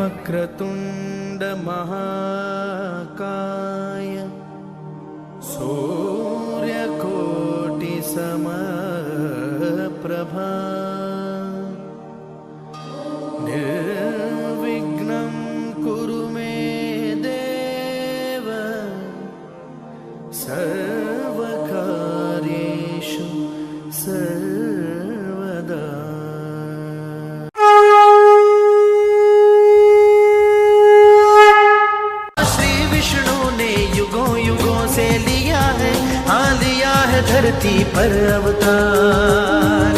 वक्रतुंड महाकाय सूर्यकोटि समप्रभा निर्विघ्नं कुरु मे देव सर्वकार्येषु सर्वदा। श्री विष्णु ने युगों युगों से लिया है धरती पर अवतार।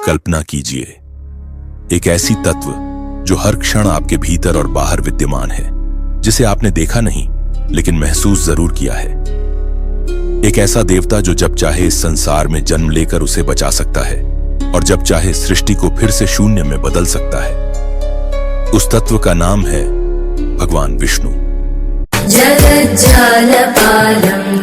कल्पना कीजिए एक ऐसी तत्व जो हर क्षण आपके भीतर और बाहर विद्यमान है, जिसे आपने देखा नहीं लेकिन महसूस जरूर किया है। एक ऐसा देवता जो जब चाहे इस संसार में जन्म लेकर उसे बचा सकता है और जब चाहे सृष्टि को फिर से शून्य में बदल सकता है। उस तत्व का नाम है भगवान विष्णु। जगज्जालपालं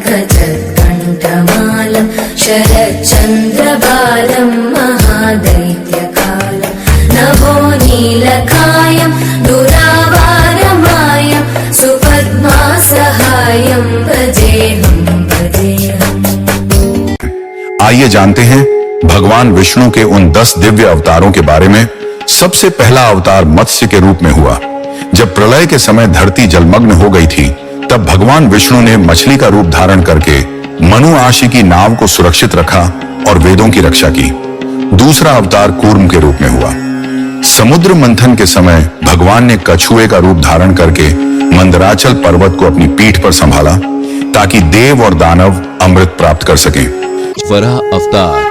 खचत्कण्ठमालं शरच्चन्द्रबालं महादैत्यकालं नभो नीलकायं दुरावारमायं सुपद्मासहायं भजेऽहं। आइए जानते हैं भगवान विष्णु के उन 10 दिव्य अवतारों के बारे में। सबसे पहला अवतार मत्स्य के रूप में हुआ। जब प्रलय के समय धरती जलमग्न हो गई थी, तब भगवान विष्णु ने मछली का रूप धारण करके मनु आशी की नाव को सुरक्षित रखा और वेदों की रक्षा की। दूसरा अवतार कूर्म के रूप में हुआ। समुद्र मंथन के समय भगवान ने कछुए का रूप धारण करके मंदराचल पर्वत को अपनी पीठ पर संभाला ताकि देव और दानव अमृत प्राप्त कर सकें। वराह अवतार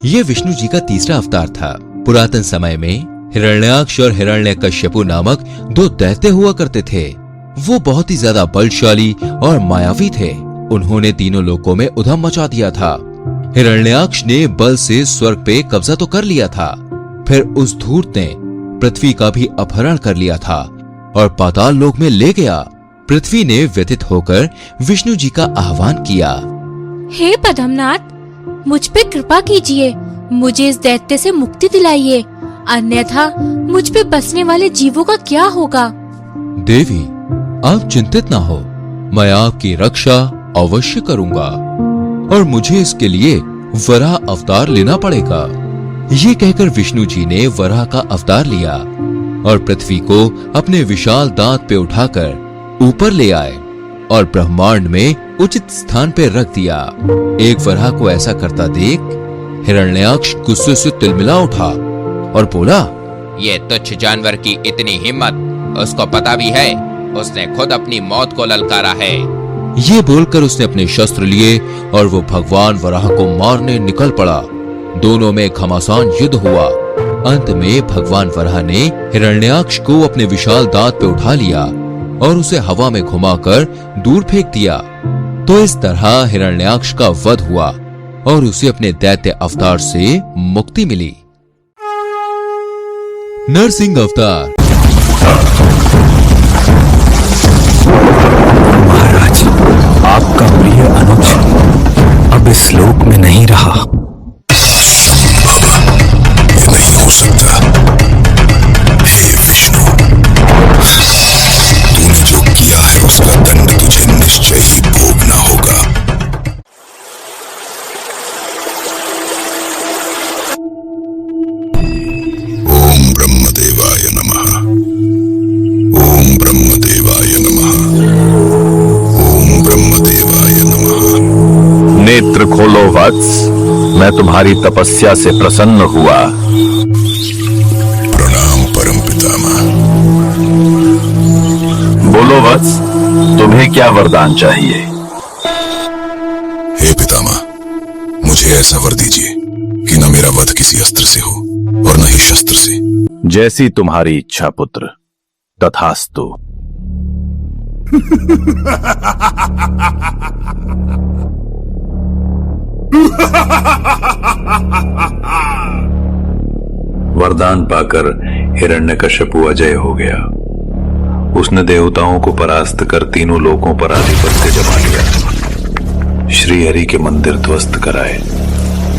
ये विष्णु जी का तीसरा अवतार था। पुरातन समय में हिरण्याक्ष और हिरण्यकश्यपु नामक 2 दैत्य हुआ करते थे। वो बहुत ही ज्यादा बलशाली और मायावी थे। उन्होंने तीनों लोकों में उधम मचा दिया था। हिरण्याक्ष ने बल से स्वर्ग पे कब्जा तो कर लिया था, फिर उस धूर्त ने पृथ्वी का भी अपहरण कर लिया था और पाताल लोक में ले गया। पृथ्वी ने व्यथित होकर विष्णु जी का आह्वान किया। हे पद्मनाथ, मुझ पे कृपा कीजिए, मुझे इस दैत्य से मुक्ति दिलाइए, अन्यथा मुझ पे बसने वाले जीवों का क्या होगा। देवी, आप चिंतित ना हो, मैं आपकी रक्षा अवश्य करूंगा और मुझे इसके लिए वराह अवतार लेना पड़ेगा। ये कहकर विष्णु जी ने वराह का अवतार लिया और पृथ्वी को अपने विशाल दांत पे उठाकर ऊपर ले आए और ब्रह्मांड में उचित स्थान पे रख दिया। एक वराह को ऐसा करता देख हिरण्याक्ष गुस्से से तिलमिला उठा और बोला, ये तुच्छ जानवर की इतनी हिम्मत, उसको पता भी है उसने खुद अपनी मौत को ललकारा है। ये बोलकर उसने अपने शस्त्र लिए और वो भगवान वराह को मारने निकल पड़ा। दोनों में घमासान युद्ध हुआ। अंत में भगवान वराह ने हिरण्याक्ष को अपने विशाल दांत पे उठा लिया और उसे हवा में घुमाकर दूर फेंक दिया। तो इस तरह हिरण्याक्ष का वध हुआ और उसे अपने दैत्य अवतार से मुक्ति मिली। नरसिंह अवतार। महाराज, आपका प्रिय अनुज अब इस लोक में नहीं रहा। बाबा, ये नहीं हो सकता। हे विष्णु, तूने जो किया है उसका दंड तुझे निश्चय ही भोगना होगा। ओम ब्रह्मदेवाय नमः। ओम ब्रह्मदेवाय नमः। ओम ब्रह्मदेवाय नमः। नेत्र खोलो वत्स, मैं तुम्हारी तपस्या से प्रसन्न हुआ। प्रणाम परम पितामह। बोलो वत्स, तुम्हें क्या वरदान चाहिए? हे पितामह, मुझे ऐसा वर दीजिए कि न मेरा वध किसी अस्त्र से हो और न ही शस्त्र से। जैसी तुम्हारी इच्छा पुत्र, तथास्तु। वरदान पाकर हिरण्यकश्यपु अजय हो गया। उसने देवताओं को परास्त कर तीनों लोकों पर आधिपत्य जमा लिया। श्री हरि के मंदिर ध्वस्त कराए,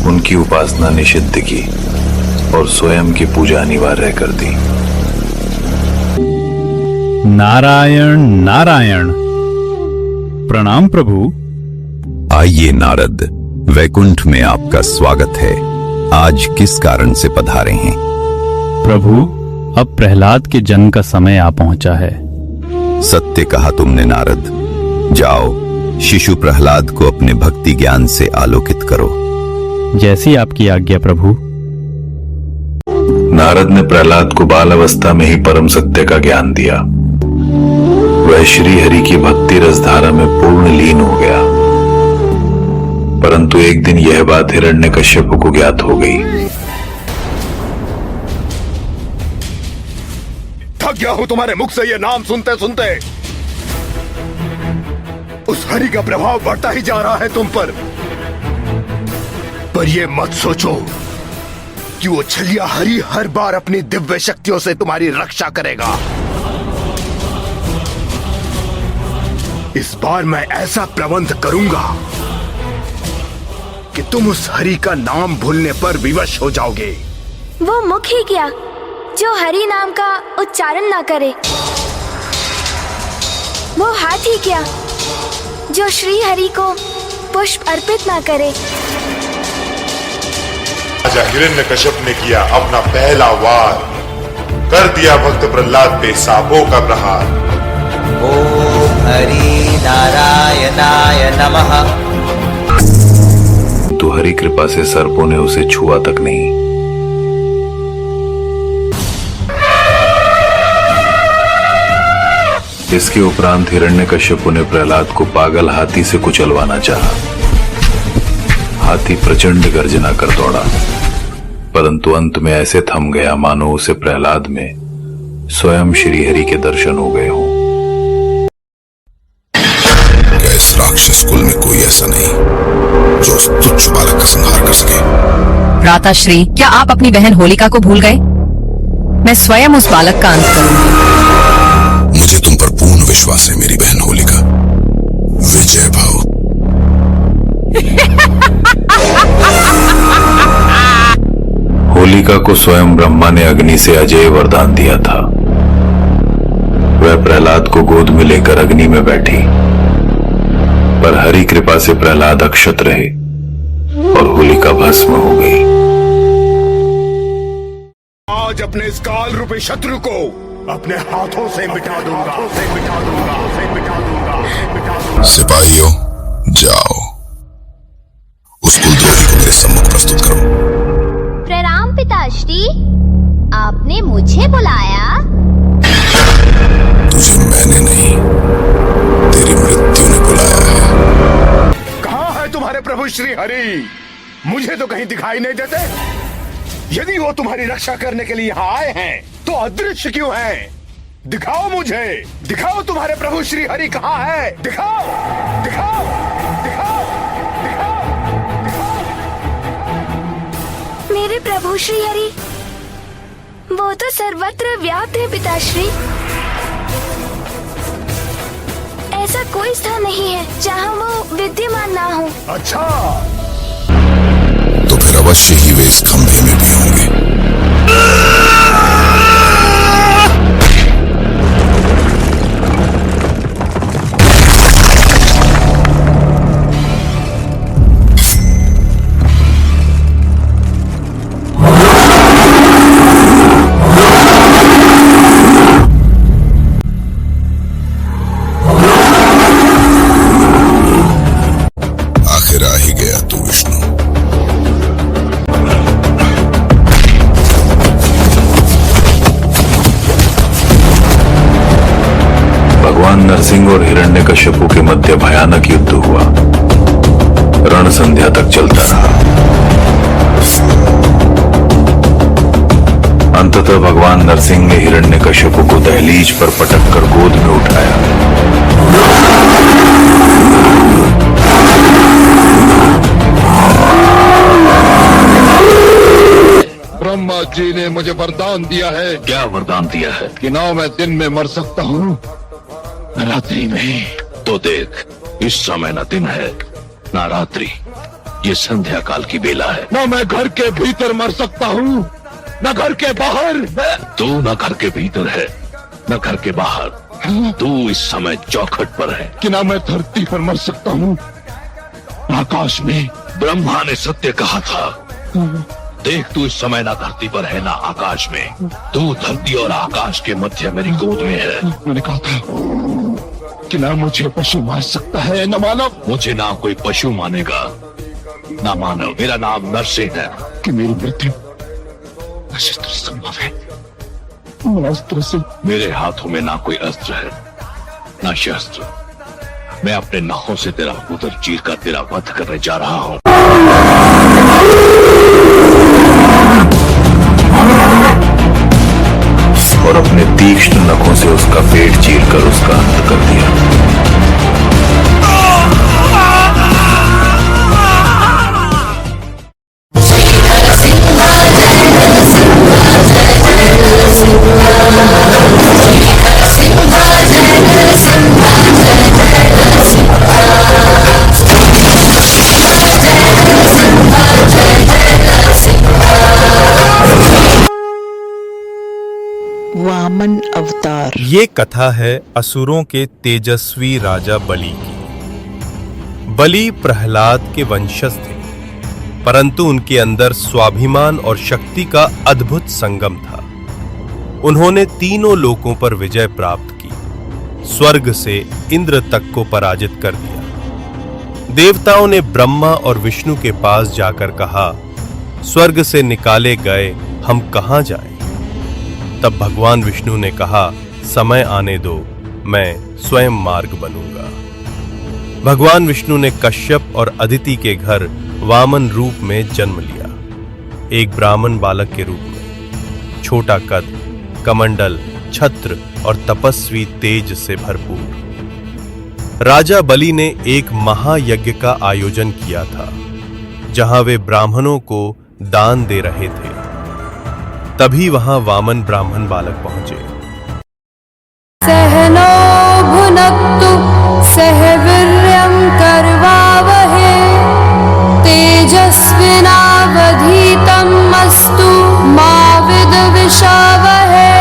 उनकी उपासना निषिद्ध की और स्वयं की पूजा अनिवार्य कर दी। नारायण नारायण। प्रणाम प्रभु। आइए नारद, वैकुंठ में आपका स्वागत है। आज किस कारण से पधारे हैं? प्रभु, अब प्रहलाद के जन्म का समय आ पहुंचा है। सत्य कहा तुमने नारद। जाओ, शिशु प्रहलाद को अपने भक्ति ज्ञान से आलोकित करो। जैसी आपकी आज्ञा प्रभु। नारद ने प्रहलाद को बाल अवस्था में ही परम सत्य का ज्ञान दिया। वह श्री हरि की भक्ति रसधारा में पूर्ण लीन हो गया। परंतु एक दिन यह बात हिरण्यकश्यप को ज्ञात हो गई। थक गया हूं तुम्हारे मुख से यह नाम सुनते सुनते। उस हरि का प्रभाव बढ़ता ही जा रहा है तुम पर यह मत सोचो कि वो छलिया हरि हर बार अपनी दिव्य शक्तियों से तुम्हारी रक्षा करेगा। इस बार मैं ऐसा प्रबंध करूंगा कि तुम उस हरि का नाम भूलने पर विवश हो जाओगे। वो मुख ही क्या जो हरि नाम का उच्चारण ना करे। वो हाथ ही क्या जो श्री हरि को पुष्प अर्पित ना करे। राजा हिरण्यकश्यप ने किया अपना पहला वार, कर दिया भक्त प्रहलाद पे सांपों का प्रहार। ओम हरि नारायणाय नमः। तो हरि कृपा से सर्पों ने उसे छुआ तक नहीं। इसके उपरांत हिरण्यकश्यप ने प्रहलाद को पागल हाथी से कुचलवाना चाहा। हाथी प्रचंड गर्जना कर दौड़ा, परंतु अंत में ऐसे थम गया मानो उसे प्रहलाद में स्वयं श्री हरि के दर्शन हो गए हों। इस राक्षस कुल में कोई ऐसा नहीं जो उस तुच्छ बालक का संहार कर सके। भ्राताश्री, क्या आप अपनी बहन होलिका को भूल गए? मैं स्वयं उस बालक का अंत करूंगी। मुझे तुम पर पूर्ण विश्वास है मेरी बहन होलिका। विजय भाव। होलिका को स्वयं ब्रह्मा ने अग्नि से अजय वरदान दिया था। वह प्रहलाद को गोद में लेकर अग्नि में बैठी, पर हरि कृपा से प्रहलाद अक्षत रहे और होलिका भस्म हो गई। आज अपने इस काल रूपी शत्रु को अपने हाथों से मिटा दूंगा। सिपाहियों, जाओ, उस कुलद्रोही को मेरे सम्मुख प्रस्तुत करो। प्रणाम पिताश्री, आपने मुझे बुलाया? तुझे मैंने नहीं, तेरी मृत्यु ने बुलाया है। कहाँ है तुम्हारे प्रभु श्री हरि? मुझे तो कहीं दिखाई नहीं देते। यदि वो तुम्हारी रक्षा करने के लिए यहाँ आए हैं तो अदृश्य क्यों हैं? दिखाओ मुझे, दिखाओ तुम्हारे प्रभु श्री हरि कहाँ है? दिखाओ, दिखाओ, दिखाओ, दिखाओ, दिखाओ। मेरे प्रभु श्री हरि, वो तो सर्वत्र व्याप्त है पिताश्री। ऐसा कोई स्थान नहीं है जहाँ वो विद्यमान ना हो। अच्छा, तो फिर अवश्य ही वे इस खंभे में भी होंगे। आखिर आ ही गया तू विष्णु। भगवान नरसिंह और हिरण्यकश्यपु के मध्य भयानक युद्ध हुआ। रण संध्या तक चलता रहा। अंततः भगवान नरसिंह ने हिरण्यकश्यपु को दहलीज पर पटक कर गोद में उठाया। ब्रह्मा जी ने मुझे वरदान दिया है। क्या वरदान दिया है? कि ना मैं दिन में मर सकता हूँ न रात्रि में। तो देख, इस समय न दिन है न रात्रि, ये संध्या काल की बेला है। ना मैं घर के भीतर मर सकता हूँ न घर के बाहर। तू न घर के भीतर है न घर के बाहर, तू इस समय चौखट पर है। कि ना मैं धरती पर मर सकता हूँ आकाश में। ब्रह्मा ने सत्य कहा था। देख, तू इस समय ना धरती पर है ना आकाश में, तू धरती और आकाश के मध्य मेरी गोद में है। मैंने कहा था कि ना मुझे पशु मार सकता है न मानव। मुझे ना कोई पशु मानेगा ना मानव। मेरा नाम नरसिंह है। कि मेरी मृत्यु अस्त्र संभव है। अस्त्र से मेरे हाथों में ना कोई अस्त्र है ना शस्त्र। मैं अपने नखों से तेरा उदर चीर कर तेरा वध करने जा रहा हूँ। और अपने तीक्ष्ण नखों से उसका पेट चीर कर उसका अंत कर दिया। वामन अवतार। ये कथा है असुरों के तेजस्वी राजा बलि की। बलि प्रहलाद के वंशज थे, परंतु उनके अंदर स्वाभिमान और शक्ति का अद्भुत संगम था। उन्होंने तीनों लोकों पर विजय प्राप्त की, स्वर्ग से इंद्र तक को पराजित कर दिया। देवताओं ने ब्रह्मा और विष्णु के पास जाकर कहा, स्वर्ग से निकाले गए हम कहां जाएं? तब भगवान विष्णु ने कहा, समय आने दो, मैं स्वयं मार्ग बनूंगा। भगवान विष्णु ने कश्यप और अदिति के घर वामन रूप में जन्म लिया, एक ब्राह्मण बालक के रूप में। छोटा कद, कमंडल, छत्र और तपस्वी तेज से भरपूर। राजा बलि ने एक महायज्ञ का आयोजन किया था, जहां वे ब्राह्मणों को दान दे रहे थे। तभी वहां वामन ब्राह्मण बालक पहुंचे। सहनो भुनक्तु सह वीर्यं करवावहे तेजस्विनावधीतमस्तु मा विद्विषावहे।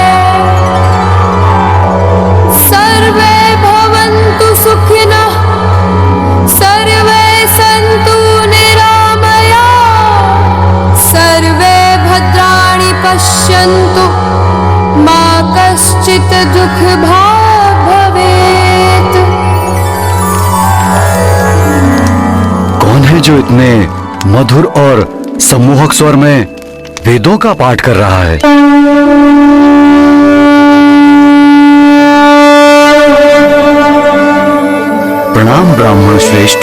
सर्वे भवन्तु सुखिनः सर्वे सन्तु निरामया सर्वे भद्राणि पश्यन्तु मा कश्चित् दुःख भाग् भवेत्। कौन है जो इतने मधुर और सम्मोहक स्वर में वेदों का पाठ कर रहा है? प्रणाम ब्राह्मण श्रेष्ठ।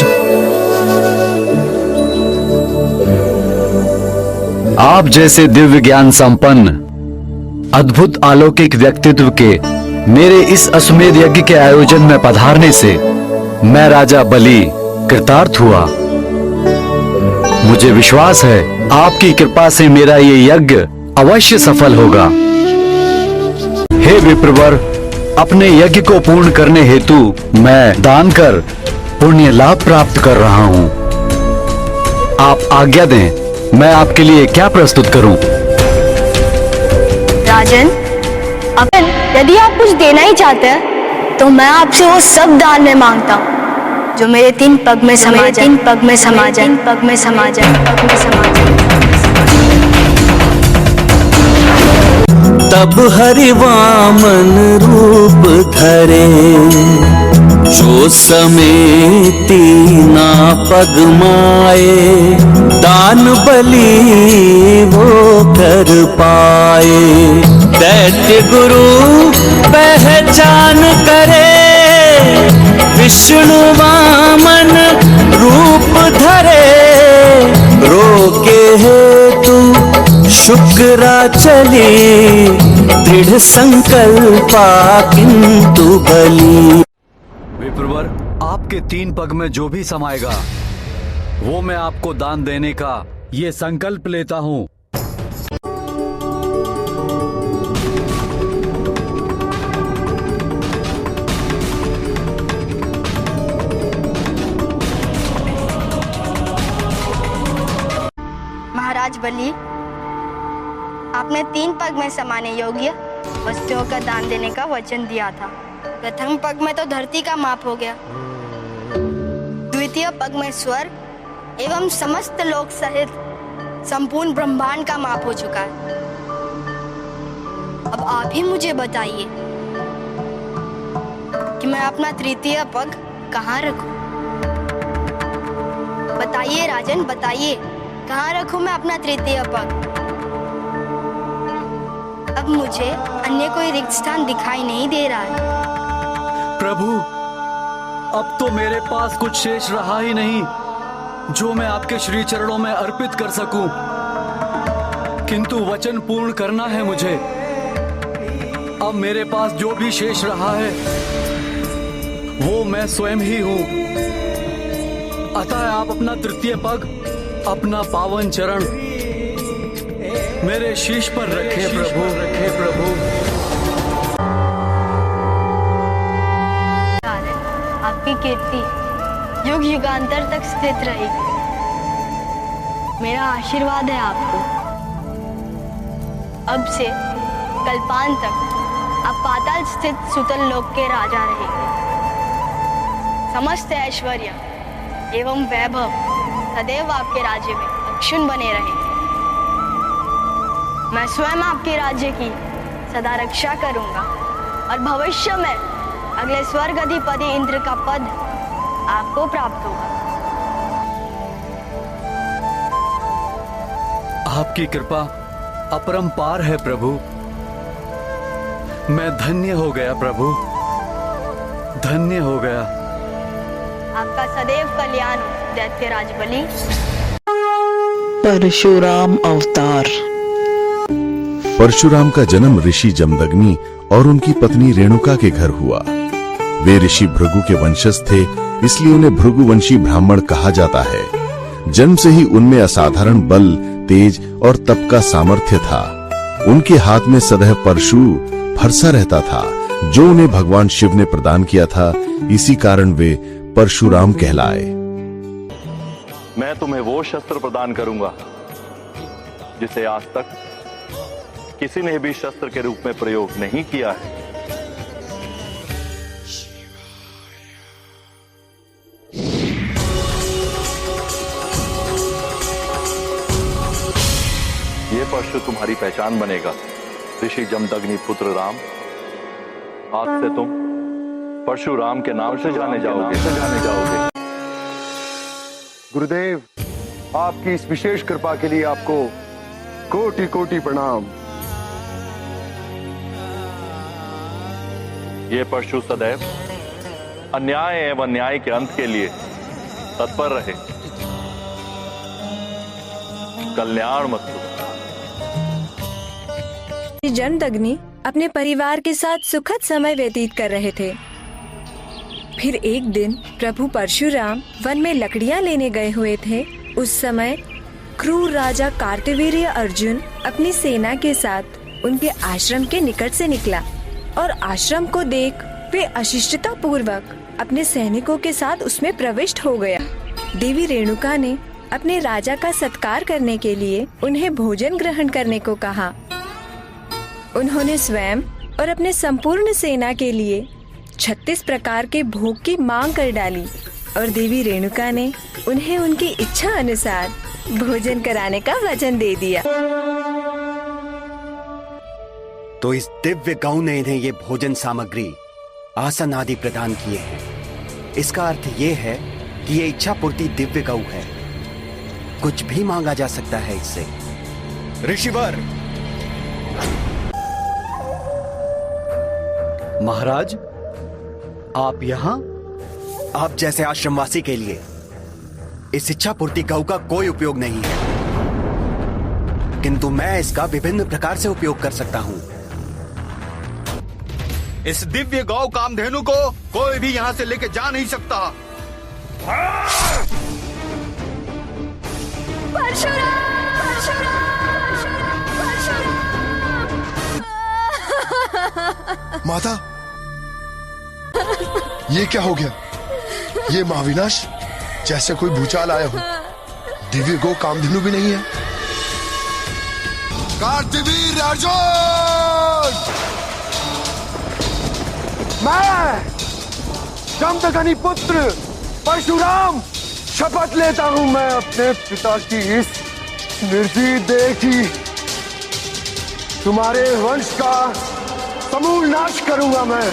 आप जैसे दिव्य ज्ञान संपन्न अद्भुत अलौकिक व्यक्तित्व के मेरे इस अश्वमेध यज्ञ के आयोजन में पधारने से मैं राजा बलि कृतार्थ हुआ। मुझे विश्वास है आपकी कृपा से मेरा ये यज्ञ अवश्य सफल होगा। हे विप्रवर, अपने यज्ञ को पूर्ण करने हेतु मैं दान कर पुण्य लाभ प्राप्त कर रहा हूँ। आप आज्ञा दें, मैं आपके लिए क्या प्रस्तुत करूं? राजन, अपन यदि आप कुछ देना ही चाहते हैं तो मैं आपसे वो सब दान में मांगता हूँ जो मेरे 3 पग में समा जाए, 3 पग में समा जाए, 3 पग में समा जाए, पग में समा जाए। तब हरि वामन रूप धरे, जो समेती ना पग माए, दान बलि वो कर पाए। दैत्य गुरु पहचान करे, विष्णु वामन रूप धरे। रोके हेतु शुक्रा चली, दृढ़ संकल्पा किंतु बलि। विप्रवर, आपके 3 पग में जो भी समाएगा वो मैं आपको दान देने का ये संकल्प लेता हूँ। मैं 3 पग में समाने योग्य वस्तुओं का दान देने का वचन दिया था। प्रथम पग में तो धरती का माप हो गया, द्वितीय पग में स्वर्ग एवं समस्त लोक सहित संपूर्ण ब्रह्मांड का माप हो चुका है। अब आप ही मुझे बताइए कि मैं अपना तृतीय पग कहाँ रखूं? बताइए राजन, बताइए कहाँ रखूं मैं अपना तृतीय पग? अब मुझे अन्य कोई रिक्त स्थान दिखाई नहीं दे रहा है। प्रभु, अब तो मेरे पास कुछ शेष रहा ही नहीं जो मैं आपके श्री चरणों में अर्पित कर सकूं। किंतु वचन पूर्ण करना है मुझे। अब मेरे पास जो भी शेष रहा है वो मैं स्वयं ही हूं। अतः आप अपना तृतीय पग, अपना पावन चरण मेरे शीश पर रखे प्रभु, रखे प्रभु। आपकी कीर्ति युग युगांतर तक स्थित रहेगी। मेरा आशीर्वाद है आपको। अब से कल्पांत तक आप पाताल स्थित सुतल लोक के राजा रहेंगे। समस्त ऐश्वर्य एवं वैभव सदैव आपके राज्य में अक्षुण्ण बने रहेंगे। मैं स्वयं आपके राज्य की सदा रक्षा करूंगा और भविष्य में अगले स्वर्ग अधिपति इंद्र का पद आपको प्राप्त होगा। आपकी कृपा अपरंपार है प्रभु। मैं धन्य हो गया प्रभु, धन्य हो गया। आपका सदैव कल्याण हो दैत्यराज बलि। परशुराम अवतार। परशुराम का जन्म ऋषि जमदग्नि और उनकी पत्नी रेणुका के घर हुआ। वे ऋषि भृगु के वंशज थे, इसलिए उन्हें भृगुवंशी ब्राह्मण कहा जाता है। जन्म से ही उनमें असाधारण बल, तेज और तप का सामर्थ्य था। उनके हाथ में सदैव परशु फरसा रहता था, जो उन्हें भगवान शिव ने प्रदान किया था। इसी कारण वे परशुराम कहलाए। मैं तुम्हें वो शस्त्र प्रदान करूंगा जिसे आज तक किसी ने भी शस्त्र के रूप में प्रयोग नहीं किया है। ये परशु तुम्हारी पहचान बनेगा, ऋषि जमदग्नि पुत्र राम। आज से तुम परशुराम के नाम से जाने जाओगे। गुरुदेव, आपकी इस विशेष कृपा के लिए आपको कोटि कोटि प्रणाम। ये परशु सदैव अन्याय एवं न्याय के अंत के लिए तत्पर रहे। कल्याणमस्तु। जमदग्नि अपने परिवार के साथ सुखद समय व्यतीत कर रहे थे। फिर एक दिन प्रभु परशुराम वन में लकड़ियां लेने गए हुए थे। उस समय क्रूर राजा कार्तवीर्य अर्जुन अपनी सेना के साथ उनके आश्रम के निकट से निकला और आश्रम को देख वे अशिष्टता पूर्वक अपने सैनिकों के साथ उसमें प्रविष्ट हो गया। देवी रेणुका ने अपने राजा का सत्कार करने के लिए उन्हें भोजन ग्रहण करने को कहा। उन्होंने स्वयं और अपने संपूर्ण सेना के लिए 36 प्रकार के भोग की मांग कर डाली और देवी रेणुका ने उन्हें उनकी इच्छा अनुसार भोजन कराने का वचन दे दिया। तो इस दिव्य गौ ने इन्हें ये भोजन सामग्री, आसन आदि प्रदान किए हैं। इसका अर्थ ये है कि ये इच्छा पूर्ति दिव्य गौ है। कुछ भी मांगा जा सकता है इससे। ऋषिवर, महाराज, आप यहाँ? आप जैसे आश्रमवासी के लिए इस इच्छा पूर्ति गौ का कोई उपयोग नहीं है, किंतु मैं इसका विभिन्न प्रकार से उपयोग कर सकता हूँ। इस दिव्य गौ कामधेनु को कोई भी यहाँ से लेके जा नहीं सकता। माता, ये क्या हो गया? ये महाविनाश जैसे कोई भूचाल आया हो। दिव्य गौ कामधेनु भी नहीं है। कार्तवीर अर्जुन! मैं जमदग्नि पुत्र परशुराम शपथ लेता हूं, मैं अपने पिता की इस निर्जीव देह की तुम्हारे वंश का समूल नाश करूंगा। मैं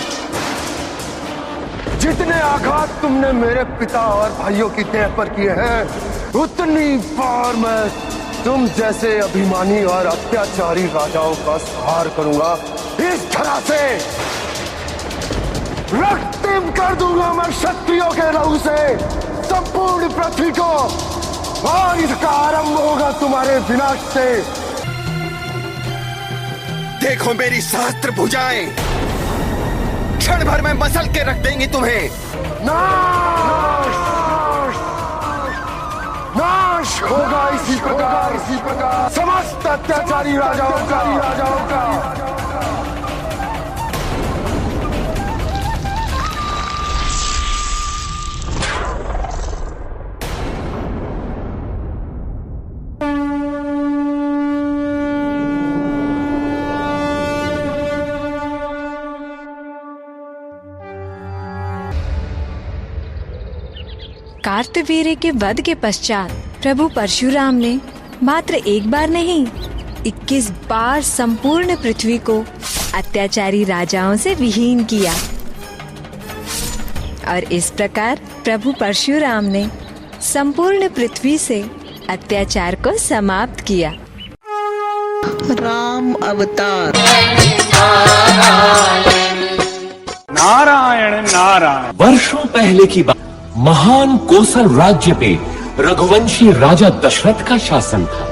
जितने आघात तुमने मेरे पिता और भाइयों की देह पर किए हैं, उतनी बार मैं तुम जैसे अभिमानी और अत्याचारी राजाओं का संहार करूंगा। इस धरा से रक्तिम कर दूंगा मैं क्षत्रियों के लहू से संपूर्ण पृथ्वी को, और इसका आरंभ होगा तुम्हारे विनाश से। देखो मेरी सहस्त्र भुजाएं क्षण भर में मसल के रख देंगी तुम्हें। नाश नाश होगा इसी प्रकार समस्त अत्याचारी राजाओं का। कार्तवीर्य के वध के पश्चात प्रभु परशुराम ने मात्र एक बार नहीं 21 बार संपूर्ण पृथ्वी को अत्याचारी राजाओं से विहीन किया, और इस प्रकार प्रभु परशुराम ने संपूर्ण पृथ्वी से अत्याचार को समाप्त किया। राम अवतार। नारायण नारायण। वर्षों पहले की बात, महान कोसल राज्य पे रघुवंशी राजा दशरथ का शासन था।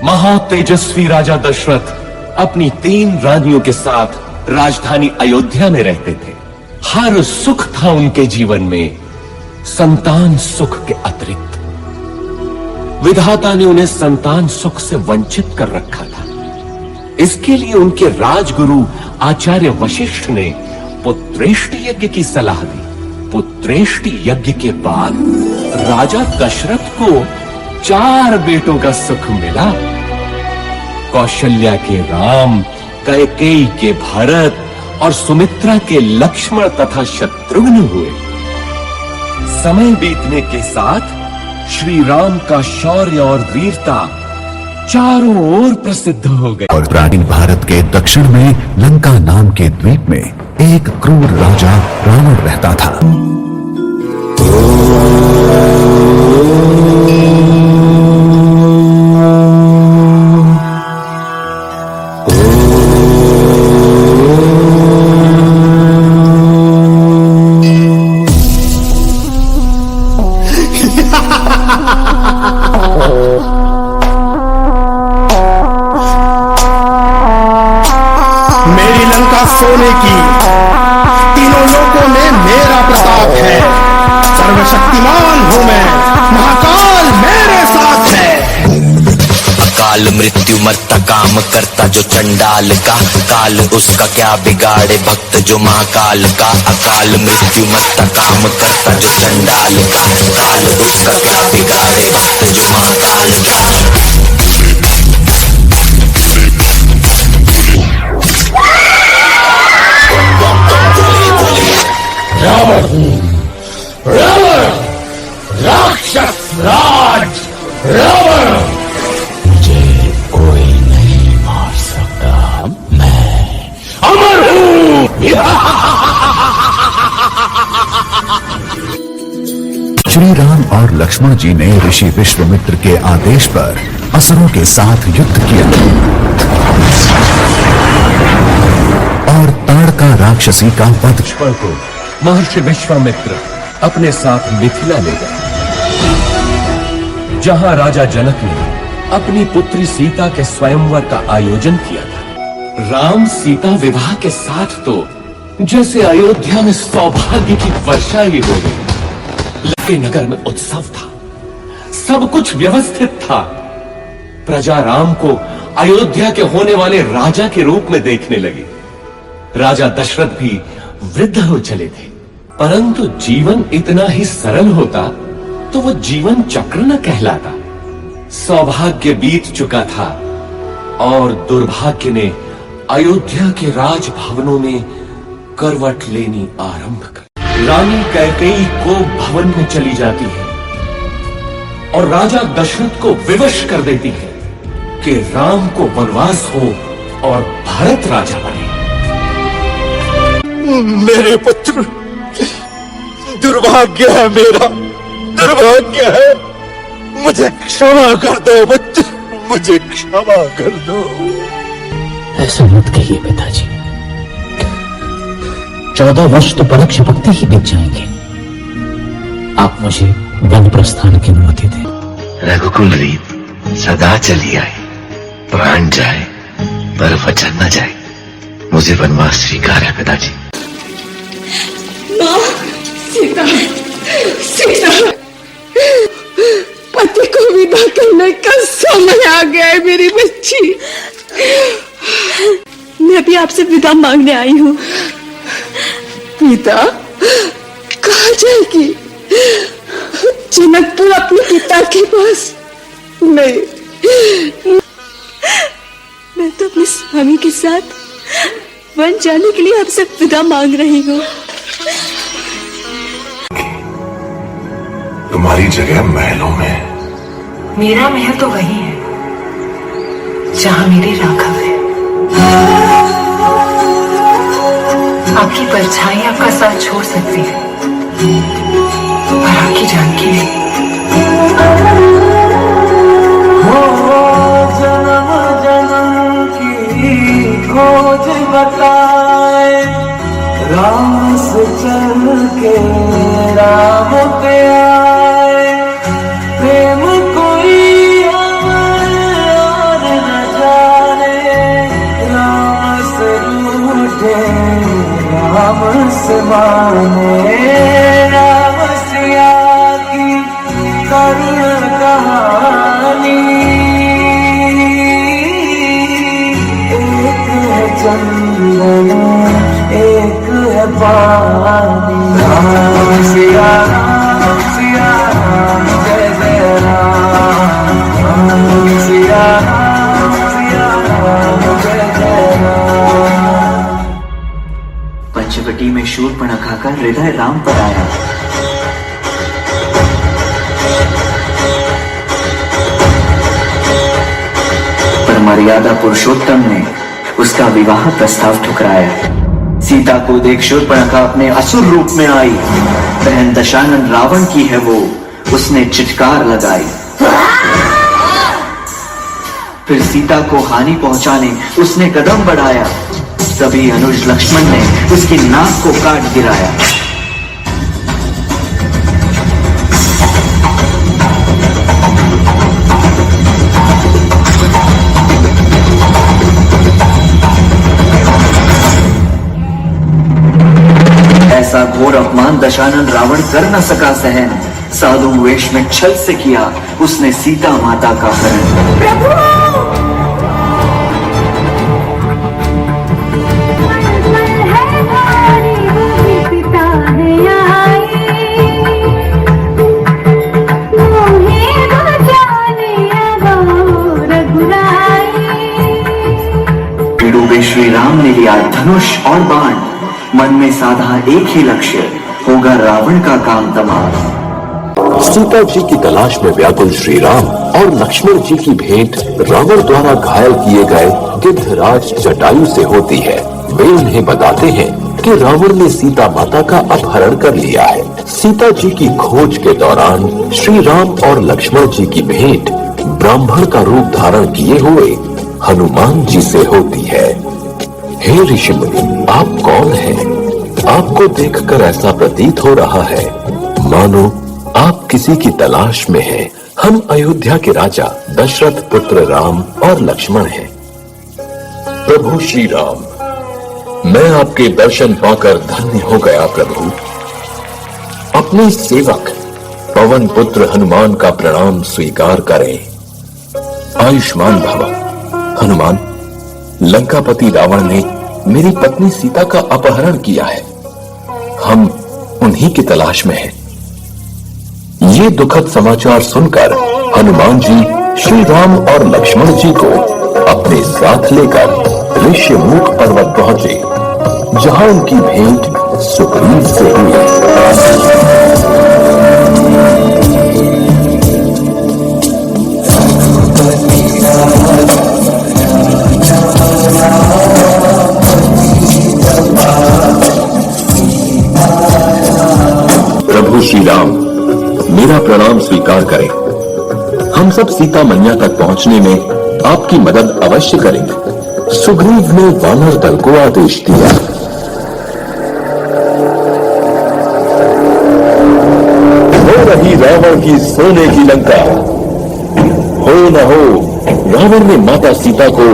महातेजस्वी राजा दशरथ अपनी 3 रानियों के साथ राजधानी अयोध्या में रहते थे। हर सुख था उनके जीवन में, संतान सुख के अतिरिक्त। विधाता ने उन्हें संतान सुख से वंचित कर रखा था। इसके लिए उनके राजगुरु आचार्य वशिष्ठ ने पुत्रेष्टि यज्ञ की सलाह दी। पुत्रेष्टि यज्ञ के बाद राजा दशरथ को 4 बेटों का सुख मिला। कौशल्या के राम, कैकेयी के भरत और सुमित्रा के लक्ष्मण तथा शत्रुघ्न हुए। समय बीतने के साथ श्री राम का शौर्य और वीरता चारों ओर प्रसिद्ध हो गए। और प्राचीन भारत के दक्षिण में लंका नाम के द्वीप में एक क्रूर राजा रावण रहता था। मेरी लंका सोने की, तीनों लोकों में मेरा प्रताप है। सर्वशक्तिमान हूँ मैं, महाकाल मेरे साथ है। अकाल मृत्यु मरता काम करता जो चंडाल का, काल उसका क्या बिगाड़े भक्त जो महाकाल का। अकाल मृत्यु मरता काम करता जो चंडाल का, काल उसका क्या बिगाड़े भक्त जो महाकाल का। रावण, राक्षस राज रावण, मुझे कोई नहीं मार सकता, मैं अमर हूँ। श्री राम और लक्ष्मण जी ने ऋषि विश्वामित्र के आदेश पर असुरों के साथ युद्ध किया और ताड़का राक्षसी का वध। को महर्षि विश्वामित्र अपने साथ मिथिला ले गए, जहां राजा जनक ने अपनी पुत्री सीता के स्वयंवर का आयोजन किया था। राम सीता विवाह के साथ तो जैसे अयोध्या में सौभाग्य की वर्षा ही हो गई। लंका नगर में उत्सव था, सब कुछ व्यवस्थित था। प्रजा राम को अयोध्या के होने वाले राजा के रूप में देखने लगी। राजा दशरथ भी वृद्ध हो चले थे, परंतु जीवन इतना ही सरल होता तो वो जीवन चक्र न कहलाता। सौभाग्य बीत चुका था, और दुर्भाग्य ने अयोध्या के राजभवनों में करवट लेनी आरंभ कर। रानी कैकेयी को भवन में चली जाती है और राजा दशरथ को विवश कर देती है कि राम को वनवास हो और भारत राजा बने। मेरे पुत्र, दुर्भाग्य है मेरा, दुर्भाग्य है। मुझे क्षमा कर दो बच्चे, मुझे क्षमा कर दो। ऐसा मत कहिए पिताजी, 14 वर्ष तो परोक्ष भक्ति ही बीत जाएंगे। आप मुझे वन प्रस्थान की अनुमति दें। रघुकुल रीत सदा चली आए, प्राण जाए पर वचन न जाए। मुझे वनवास स्वीकार है पिताजी। माँ, सीता, सीता, पति को विदा करने का समय आ गया है मेरी बच्ची। मैं भी आपसे विदा मांगने आई हूँ। पिता, कहाँ जाएगी? जनकपुर अपने पिता के पास? नहीं, मैं तो अपने स्वामी के साथ वन जाने के लिए आपसे विदा मांग रही हूँ। तुम्हारी जगह महलों में। मेरा महल तो वही है जहां मेरे राघव है। आपकी परछाई आपका साथ छोड़ सकती है पर आपकी जानकी नहीं। जन्म जन्म की खोज बताए, राम से चल के राम पे आए। प्रेम कोई और न जाने, राम से रूठे राम से माने। राम सिया की करुण कहानी, एक है चंदन एक है पानी। राम सिया राम जय जय राम। राम सिया राम जय जय राम। पंचवटी में शूर्पणखा का हृदय राम पर आया। पर मर्यादा पुरुषोत्तम ने उसका विवाह प्रस्ताव ठुकराया। सीता को देख शूर्पणखा अपने असुर रूप में आई। बहन दशानन रावण की है वो, उसने चित्कार लगाई। फिर सीता को हानि पहुंचाने उसने कदम बढ़ाया। तभी अनुज लक्ष्मण ने उसकी नाक को काट गिराया। ऐसा घोर अपमान दशानन रावण कर न सका सहन। साधु वेश में छल से किया उसने सीता माता का हरण। श्री राम ने लिया धनुष और बाण, मन में साधा एक ही लक्ष्य, होगा रावण का काम तमाम। सीता जी की तलाश में व्याकुल श्री राम और लक्ष्मण जी की भेंट रावण द्वारा घायल किए गए गिद्धराज जटायु से होती है। वे उन्हें बताते हैं कि रावण ने सीता माता का अपहरण कर लिया है। सीता जी की खोज के दौरान श्री राम और लक्ष्मण जी की भेंट ब्राह्मण का रूप धारण किए हुए हनुमान जी से होती है। हे ऋषि मुनि, आप कौन हैं? आपको देखकर ऐसा प्रतीत हो रहा है मानो आप किसी की तलाश में हैं। हम अयोध्या के राजा दशरथ पुत्र राम और लक्ष्मण हैं। प्रभु श्री राम, मैं आपके दर्शन पाकर धन्य हो गया प्रभु। अपने सेवक पवन पुत्र हनुमान का प्रणाम स्वीकार करें। आयुष्मान भव। हनुमान, लंकापति रावण ने मेरी पत्नी सीता का अपहरण किया है। हम उन्हीं की तलाश में हैं। ये दुखद समाचार सुनकर हनुमान जी श्री राम और लक्ष्मण जी को अपने साथ लेकर ऋष्यमुख पर्वत पहुंचे, जहां उनकी भेंट सुग्रीव से हुई। प्रभु श्री राम, मेरा प्रणाम स्वीकार करें। हम सब सीता मैया तक पहुंचने में आपकी मदद अवश्य करेंगे। सुग्रीव ने वानर दल को आदेश दिया। हो रही रावण की सोने की लंका, हो न हो रावण ने माता सीता को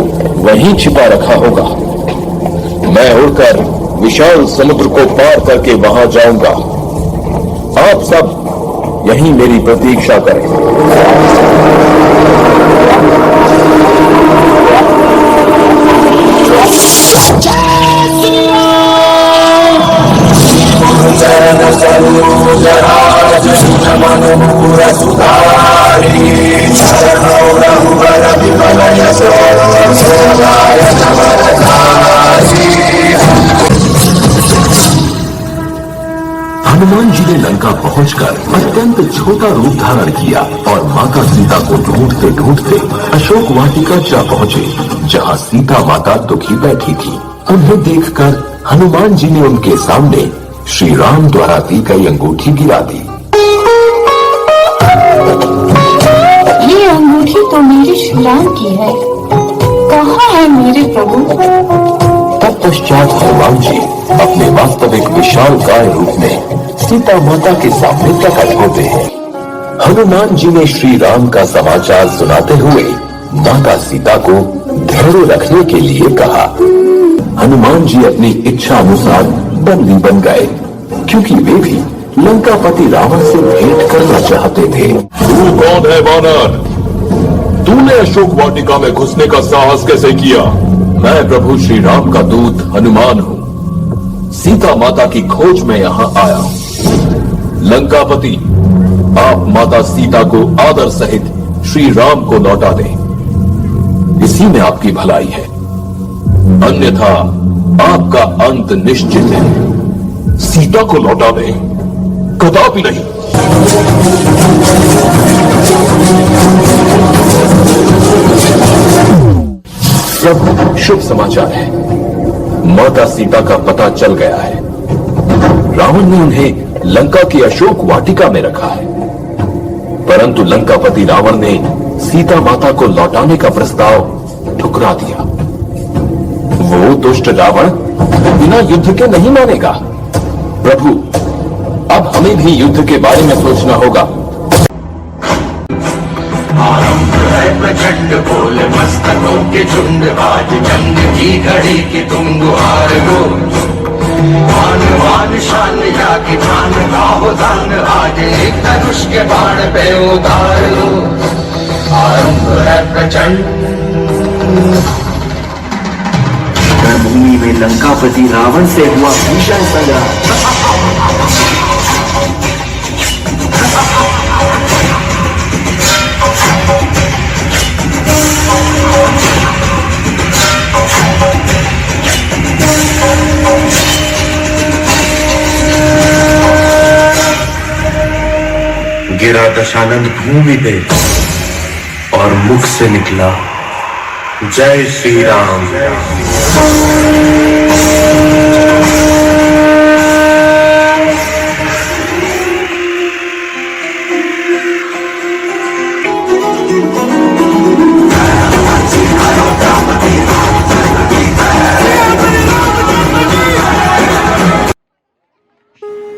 वहीं छिपा रखा होगा। मैं उड़कर विशाल समुद्र को पार करके वहां जाऊंगा। आप सब यहीं मेरी प्रतीक्षा करें। हनुमान जी ने लंका पहुंचकर अत्यंत छोटा रूप धारण किया और माता सीता को ढूंढते ढूंढते अशोक वाटिका जा पहुंचे, जहां सीता माता दुखी बैठी थी। उन्हें देखकर हनुमान जी ने उनके सामने श्री राम द्वारा दी गई अंगूठी गिरा दी। ये अंगूठी तो मेरे श्री राम की है, कहाँ है मेरे प्रभु? तत्पश्चात हनुमान जी अपने वास्तविक विशाल काय रूप में सीता माता के सामने प्रकट होते हैं। हनुमान जी ने श्री राम का समाचार सुनाते हुए माता सीता को धैर्य रखने के लिए कहा। हनुमान जी अपनी इच्छा अनुसार बंदी बन गए, क्योंकि वे भी लंकापति रावण से भेंट करना चाहते थे। तू कौन है वानर? तूने अशोक वाटिका में घुसने का साहस कैसे किया? मैं प्रभु श्री राम का दूत हनुमान हूँ। सीता माता की खोज में यहाँ आया हूँ। लंकापति, आप माता सीता को आदर सहित श्री राम को लौटा दें। इसी में आपकी भलाई है, अन्यथा आपका अंत निश्चित है। सीता को लौटा दें? कदापि नहीं। प्रभु, शुभ समाचार है। माता सीता का पता चल गया है। रावण ने उन्हें लंका की अशोक वाटिका में रखा है, परंतु लंकापति रावण ने सीता माता को लौटाने का प्रस्ताव ठुकरा दिया। वो दुष्ट रावण बिना युद्ध के नहीं मानेगा। प्रभु, अब हमें भी युद्ध के बारे में सोचना होगा। आरंभ है प्रचंड बोले मस्तकों के झुंड, आज जंग की घड़ी की तुम गुहार गो। मान मान शान या की जान का हो दान, आज एक धनुष के बाण पे उतार लो। आरंभ है प्रचंड। रणभूमि में लंकापति रावण से हुआ भीषण संग्राम। गिरा दशानंद भूमि पे और मुख से निकला जय श्री राम।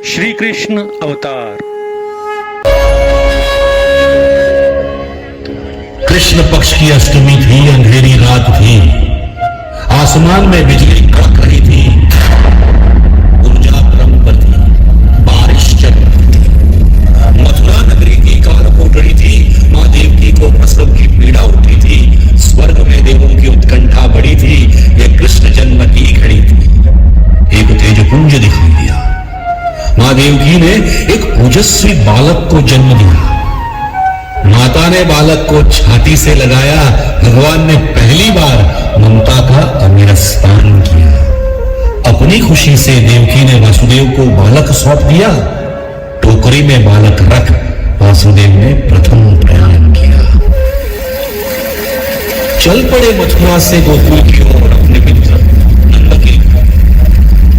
श्री कृष्ण अवतार। कृष्ण पक्ष की अष्टमी थी, अंधेरी रात थी। आसमान में बिजली कड़क रही थी, ऊर्जा क्रम पर थी, बारिश चल रही थी। मथुरा नगरी की कार फूट रही थी, मां देवकी को प्रसव की पीड़ा उठी थी। स्वर्ग में देवों की उत्कंठा बढ़ी थी, यह कृष्ण जन्म की घड़ी थी। एक तेजपुंज दिखाई दिया। मां देवकी ने एक ओजस्वी बालक को जन्म दिया। माता पुराने बालक को छाती से लगाया, भगवान ने पहली बार ममता का अमृत पान किया। अपनी खुशी से देवकी ने वासुदेव को बालक सौंप दिया। टोकरी में बालक रख वासुदेव ने प्रथम प्रयाण किया। चल पड़े मथुरा से गोकुल की ओर अपने मित्र नंद के।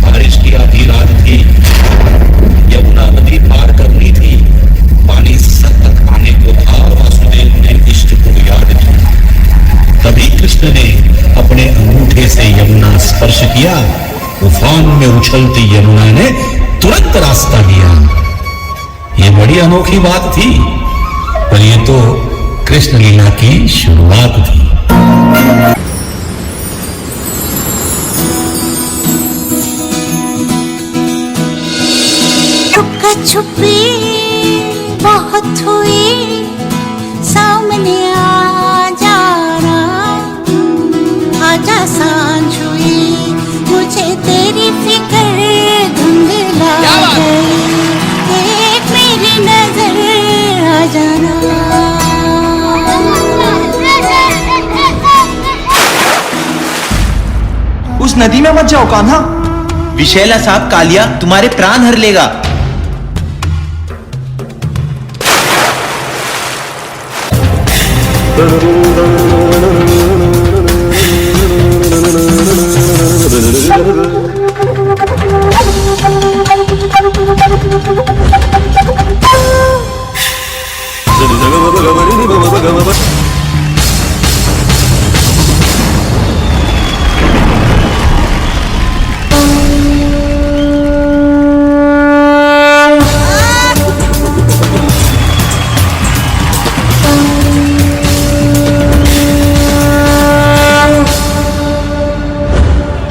बारिश की आधी रात थी, यमुना नदी पार करनी थी, पानी सर तक आने को था। वासुदेव ने इष्ट को याद किया। तभी कृष्ण ने अपने अंगूठे से यमुना स्पर्श किया। उफान में उछलती यमुना ने तुरंत रास्ता दिया। ये बड़ी अनोखी बात थी, पर ये तो कृष्ण लीला की शुरुआत थी। छुपा छुपी बहुत हुई, सामने आ जाना, आजा सांझ हुई, मुझे तेरी फिक्र धुंधला गई, एक मेरी नजर आ जाना। उस नदी में मत जाओ कान्हा, विषैला सांप कालिया तुम्हारे प्राण हर लेगा।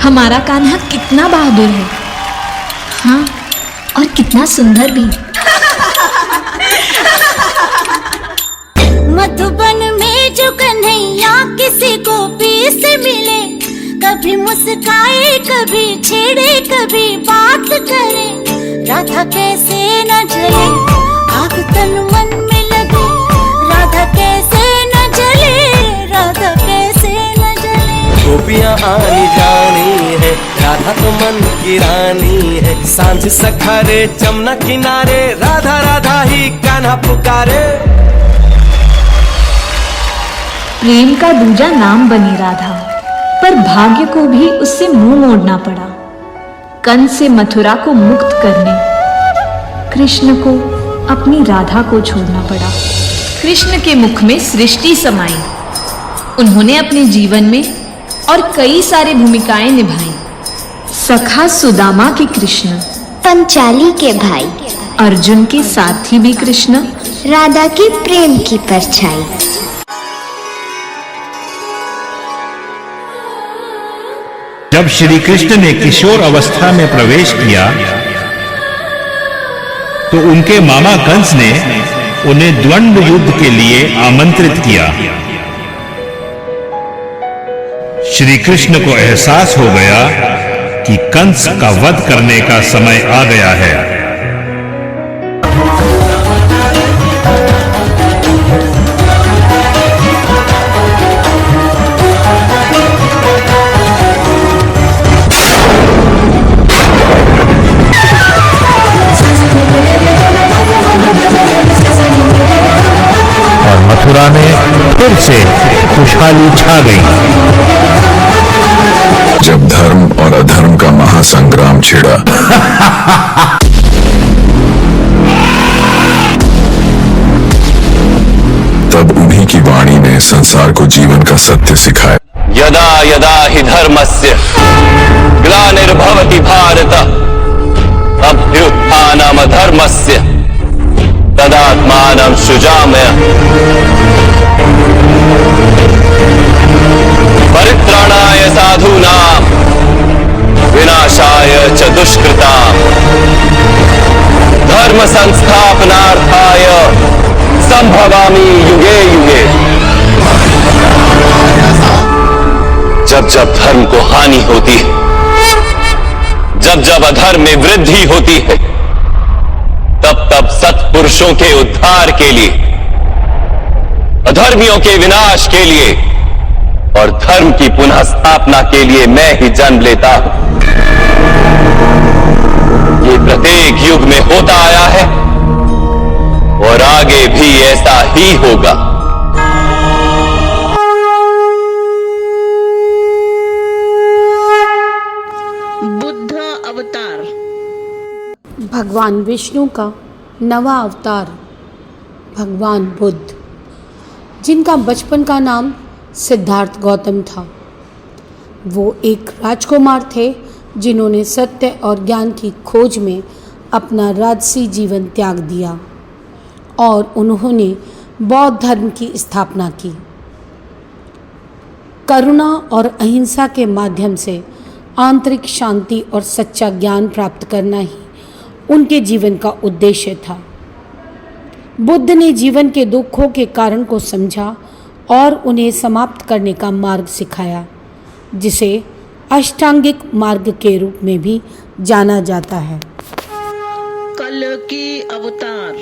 हमारा कान्हा कितना बहादुर है, हाँ, और कितना सुंदर भी। मधुबन में जो कन्हैया किसी गोपी से मिले, कभी मुस्काए, कभी छेड़े, कभी बात करे, राधा कैसे न जले, आग तन मन में लगे, राधा कैसे न जले, राधा कैसे न जले। गोपियाँ आनी जानी है, राधा तो मन की रानी है, सांझ सखारे जमुना किनारे, राधा राधा ही कान्हा पुकारे। प्रेम का दूजा नाम बनी राधा, पर भाग्य को भी उससे मुंह मोड़ना पड़ा। कंस से मथुरा को मुक्त करने कृष्ण को अपनी राधा को छोड़ना पड़ा। कृष्ण के मुख में सृष्टि समाई, उन्होंने अपने जीवन में और कई सारी भूमिकाएं निभाई। सखा सुदामा के कृष्ण, पंचाली के भाई, अर्जुन के साथी भी कृष्ण, राधा की प्रेम की परछाई। जब श्री कृष्ण ने किशोर अवस्था में प्रवेश किया तो उनके मामा कंस ने उन्हें द्वंद्व युद्ध के लिए आमंत्रित किया। श्री कृष्ण को एहसास हो गया कि कंस का वध करने का समय आ गया है। और मथुरा में फिर से खुशहाली छा गई। जब धर्म और अधर्म का महासंग्राम छिड़ा, तब उन्हीं की वाणी ने संसार को जीवन का सत्य सिखाया। यदा यदा हि धर्मस्य ग्लानिर्भवति भारत, अभ्युत्थानमधर्मस्य तदात्मानं सृजाम्यहम्। परित्राणाय साधूनां विनाशाय च दुष्कृताम्, धर्म संस्थापनार्थाय संभवामि युगे युगे। जब जब धर्म को हानि होती है, जब जब अधर्म में वृद्धि होती है, तब तब सत्पुरुषों के उद्धार के लिए अधर्मियों के विनाश के लिए और धर्म की पुनः स्थापना के लिए मैं ही जन्म लेता हूं। ये प्रत्येक युग में होता आया है और आगे भी ऐसा ही होगा। बुद्ध अवतार। भगवान विष्णु का नवा अवतार भगवान बुद्ध, जिनका बचपन का नाम सिद्धार्थ गौतम था। वो एक राजकुमार थे जिन्होंने सत्य और ज्ञान की खोज में अपना राजसी जीवन त्याग दिया और उन्होंने बौद्ध धर्म की स्थापना की। करुणा और अहिंसा के माध्यम से आंतरिक शांति और सच्चा ज्ञान प्राप्त करना ही उनके जीवन का उद्देश्य था। बुद्ध ने जीवन के दुखों के कारण को समझा और उन्हें समाप्त करने का मार्ग सिखाया, जिसे अष्टांगिक मार्ग के रूप में भी जाना जाता है। कल्कि अवतार।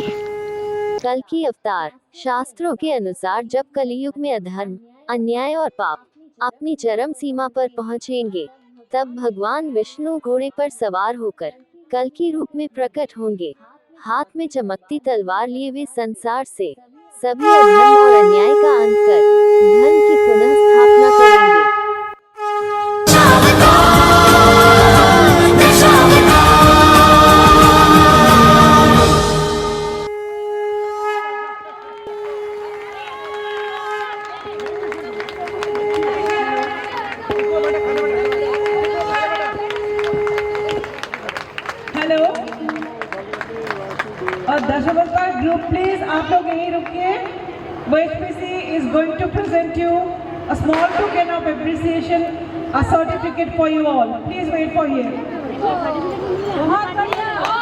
कल्कि अवतार शास्त्रों के अनुसार जब कलियुग में अधर्म, अन्याय और पाप अपनी चरम सीमा पर पहुंचेंगे, तब भगवान विष्णु घोड़े पर सवार होकर कल्कि रूप में प्रकट होंगे। हाथ में चमकती तलवार लिए वे संसार से सभी अधर्म और अन्याय का अंत कर धर्म की पुनः स्थापना करेंगे। हेलो, और दर्शकों का ग्रुप प्लीज आप लोग यहीं रुकिए। OHPC is going to present you a small token of appreciation, a certificate for you all. Please wait for here. बहुत बढ़िया।